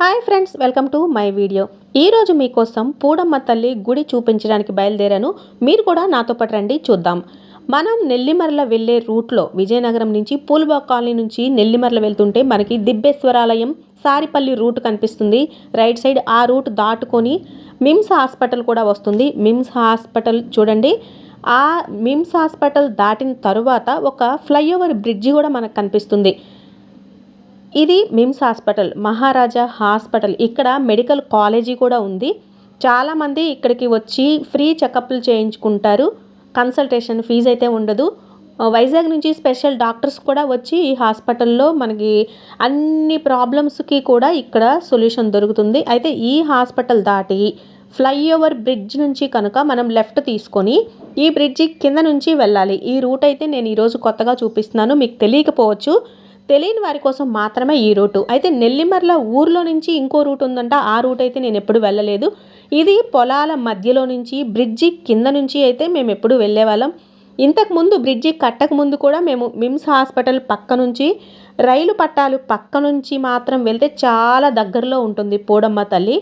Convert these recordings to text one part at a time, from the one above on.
Hi friends, welcome to my video. ఈరోజు మీకోసం పూడమ్మ తల్లి గుడి చూపించడానికి బయలుదేరాను. మీరు కూడా నాతో పాటు రండి, చూద్దాం. మనం నెల్లిమర్ల వెళ్ళే రూట్లో విజయనగరం నుంచి పూల్బాగ్ కాలనీ నుంచి నెల్లిమర్ల వెళ్తుంటే మనకి దిబ్బేశ్వరాలయం సారిపల్లి రూట్ కనిపిస్తుంది. రైట్ సైడ్ ఆ రూట్ దాటుకొని మిమ్స్ హాస్పిటల్ కూడా వస్తుంది. మిమ్స్ హాస్పిటల్ చూడండి. ఆ మిమ్స్ హాస్పిటల్ దాటిన తరువాత ఒక ఫ్లైఓవర్ బ్రిడ్జి కూడా మనకు కనిపిస్తుంది. ఇది మిమ్స్ హాస్పిటల్, మహారాజా హాస్పిటల్. ఇక్కడ మెడికల్ కాలేజీ కూడా ఉంది. చాలామంది ఇక్కడికి వచ్చి ఫ్రీ చెకప్లు చేయించుకుంటారు. కన్సల్టేషన్ ఫీజు అయితే ఉండదు. వైజాగ్ నుంచి స్పెషల్ డాక్టర్స్ కూడా వచ్చి ఈ హాస్పిటల్లో మనకి అన్ని ప్రాబ్లమ్స్కి కూడా ఇక్కడ సొల్యూషన్ దొరుకుతుంది. అయితే ఈ హాస్పిటల్ దాటి ఫ్లైఓవర్ బ్రిడ్జ్ నుంచి కనుక మనం లెఫ్ట్ తీసుకొని ఈ బ్రిడ్జి కింద నుంచి వెళ్ళాలి. ఈ రూట్ అయితే నేను ఈరోజు కొత్తగా చూపిస్తున్నాను, మీకు తెలియకపోవచ్చు. తెలియని వారి కోసం మాత్రమే ఈ రూటు. అయితే నెల్లిమర్ల ఊర్లో నుంచి ఇంకో రూట్ ఉందంట. ఆ రూట్ అయితే నేను ఎప్పుడు వెళ్ళలేదు. ఇది పొలాల మధ్యలో నుంచి బ్రిడ్జి కింద నుంచి అయితే మేము ఎప్పుడు వెళ్ళేవాళ్ళం. ఇంతకుముందు బ్రిడ్జి కట్టక ముందు కూడా మేము మిమ్స్ హాస్పిటల్ పక్క నుంచి రైలు పట్టాలు పక్క నుంచి మాత్రం వెళ్తే చాలా దగ్గరలో ఉంటుంది పూడమ్మ తల్లి.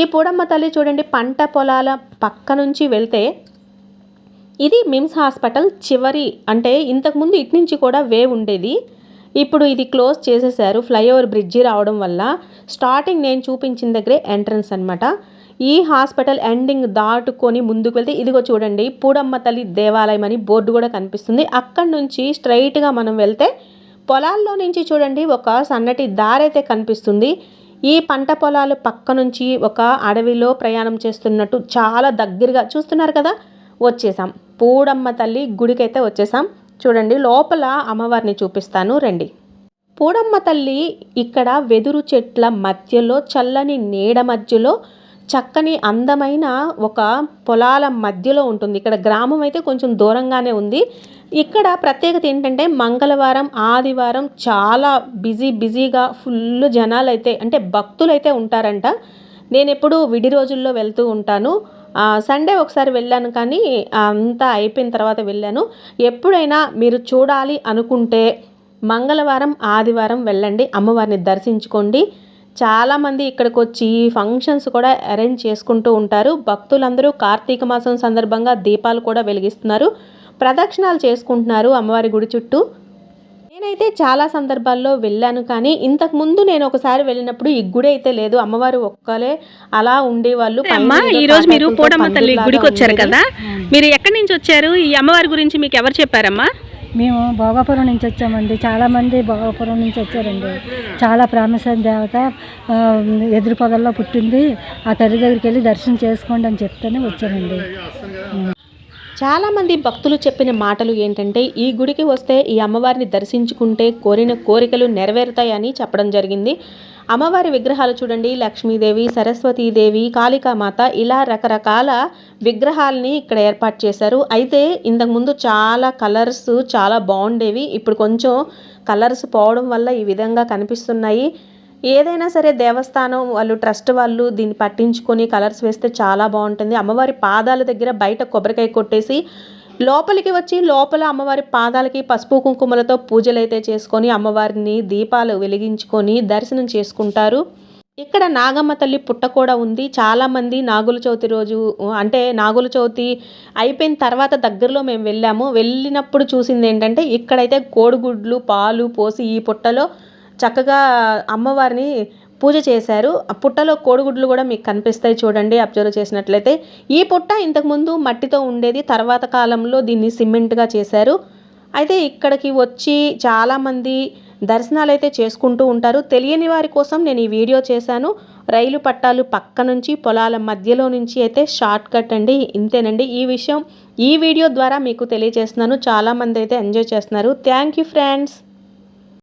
ఈ పూడమ్మ తల్లి చూడండి, పంట పొలాల పక్క నుంచి వెళ్తే ఇది మిమ్స్ హాస్పిటల్ చివరి. అంటే ఇంతకుముందు ఇటు నుంచి కూడా వే ఉండేది, ఇప్పుడు ఇది క్లోజ్ చేసేసారు ఫ్లైఓవర్ బ్రిడ్జి రావడం వల్ల. స్టార్టింగ్ నేను చూపించిన దగ్గరే ఎంట్రన్స్ అనమాట. ఈ హాస్పిటల్ ఎండింగ్ దాటుకొని ముందుకు వెళ్తే ఇదిగో చూడండి, పూడమ్మ తల్లి దేవాలయం అని బోర్డు కూడా కనిపిస్తుంది. అక్కడి నుంచి స్ట్రైట్గా మనం వెళ్తే పొలాల్లో నుంచి చూడండి ఒక సన్నటి దారి అయితే కనిపిస్తుంది. ఈ పంట పొలాలు పక్క నుంచి ఒక అడవిలో ప్రయాణం చేస్తున్నట్టు చాలా దగ్గరగా చూస్తున్నారు కదా. వచ్చేసాం, పూడమ్మ తల్లి గుడికైతే వచ్చేసాం. చూడండి, లోపల అమ్మవారిని చూపిస్తాను రండి. పూడమ్మ తల్లి ఇక్కడ వెదురు చెట్ల మధ్యలో చల్లని నీడ మధ్యలో చక్కని అందమైన ఒక పొలాల మధ్యలో ఉంటుంది. ఇక్కడ గ్రామం అయితే కొంచెం దూరంగానే ఉంది. ఇక్కడ ప్రత్యేకత ఏంటంటే మంగళవారం ఆదివారం చాలా బిజీగా ఫుల్ జనాలు అయితే అంటే భక్తులు అయితే ఉంటారంట. నేను ఎప్పుడు విడి రోజుల్లో వెళ్తూ ఉంటాను. సండే ఒకసారి వెళ్ళాను, కానీ అంతా అయిపోయిన తర్వాత వెళ్ళాను. ఎప్పుడైనా మీరు చూడాలి అనుకుంటే మంగళవారం ఆదివారం వెళ్ళండి, అమ్మవారిని దర్శించుకోండి. చాలామంది ఇక్కడికి వచ్చి ఫంక్షన్స్ కూడా అరేంజ్ చేసుకుంటూ ఉంటారు. భక్తులందరూ కార్తీక మాసం సందర్భంగా దీపాలు కూడా వెలిగిస్తున్నారు, ప్రదక్షిణాలు చేసుకుంటున్నారు అమ్మవారి గుడి చుట్టూ. నేనైతే చాలా సందర్భాల్లో వెళ్ళాను, కానీ ఇంతకుముందు నేను ఒకసారి వెళ్ళినప్పుడు ఈ గుడి అయితే లేదు, అమ్మవారు ఒక్కలే అలా ఉండేవాళ్ళు. ఈరోజు మీరు పూడమ్మ తల్లి గుడికి వచ్చారు కదా, మీరు ఎక్కడి నుంచి వచ్చారు? ఈ అమ్మవారి గురించి మీకు ఎవరు చెప్పారమ్మా? మేము భోగాపురం నుంచి వచ్చామండి. చాలామంది భోగాపురం నుంచి వచ్చారండి. చాలా ప్రాముఖ్యత దేవత, ఎదురు పొదల్లో పుట్టింది. ఆ తల్లి దగ్గరికి వెళ్ళి దర్శనం చేసుకోండి అని చెప్తేనే వచ్చామండి. చాలామంది భక్తులు చెప్పిన మాటలు ఏంటంటే ఈ గుడికి వస్తే ఈ అమ్మవారిని దర్శించుకుంటే కోరిన కోరికలు నెరవేరుతాయని చెప్పడం జరిగింది. అమ్మవారి విగ్రహాలు చూడండి, లక్ష్మీదేవి, సరస్వతీదేవి, కాళికామాత, ఇలా రకరకాల విగ్రహాలని ఇక్కడ ఏర్పాటు చేశారు. అయితే ఇంతకుముందు చాలా కలర్స్ చాలా బాగుండేవి, ఇప్పుడు కొంచెం కలర్స్ పోవడం వల్ల ఈ విధంగా కనిపిస్తున్నాయి. ఏదైనా సరే దేవస్థానం వాళ్ళు ట్రస్ట్ వాళ్ళు దీన్ని పట్టించుకొని కలర్స్ వేస్తే చాలా బాగుంటుంది. అమ్మవారి పాదాల దగ్గర బయట కొబ్బరికాయ కొట్టేసి లోపలికి వచ్చి లోపల అమ్మవారి పాదాలకి పసుపు కుంకుమలతో పూజలు అయితే చేసుకొని అమ్మవారిని దీపాలు వెలిగించుకొని దర్శనం చేసుకుంటారు. ఇక్కడ నాగమ్మ తల్లి పుట్ట కూడా ఉంది. చాలామంది నాగుల చవితి రోజు, అంటే నాగుల చవితి అయిపోయిన తర్వాత దగ్గరలో మేము వెళ్ళినప్పుడు చూసింది ఏంటంటే ఇక్కడైతే కోడిగుడ్లు పాలు పోసి ఈ పుట్టలో చక్కగా అమ్మవారిని పూజ చేశారు. ఆ పుట్టలో కోడిగుడ్లు కూడా మీకు కనిపిస్తాయి చూడండి, అబ్జర్వ్ చేసినట్లయితే. ఈ పుట్ట ఇంతకుముందు మట్టితో ఉండేది, తర్వాత కాలంలో దీన్ని సిమెంట్గా చేశారు. అయితే ఇక్కడికి వచ్చి చాలామంది దర్శనాలు అయితే చేసుకుంటూ ఉంటారు. తెలియని వారి కోసం నేను ఈ వీడియో చేశాను. రైలు పట్టాలు పక్క నుంచి పొలాల మధ్యలో నుంచి అయితే షార్ట్ కట్ అండి. ఇంతేనండి ఈ విషయం ఈ వీడియో ద్వారా మీకు తెలియజేస్తున్నాను. చాలామంది అయితే ఎంజాయ్ చేస్తున్నారు. Thank you friends.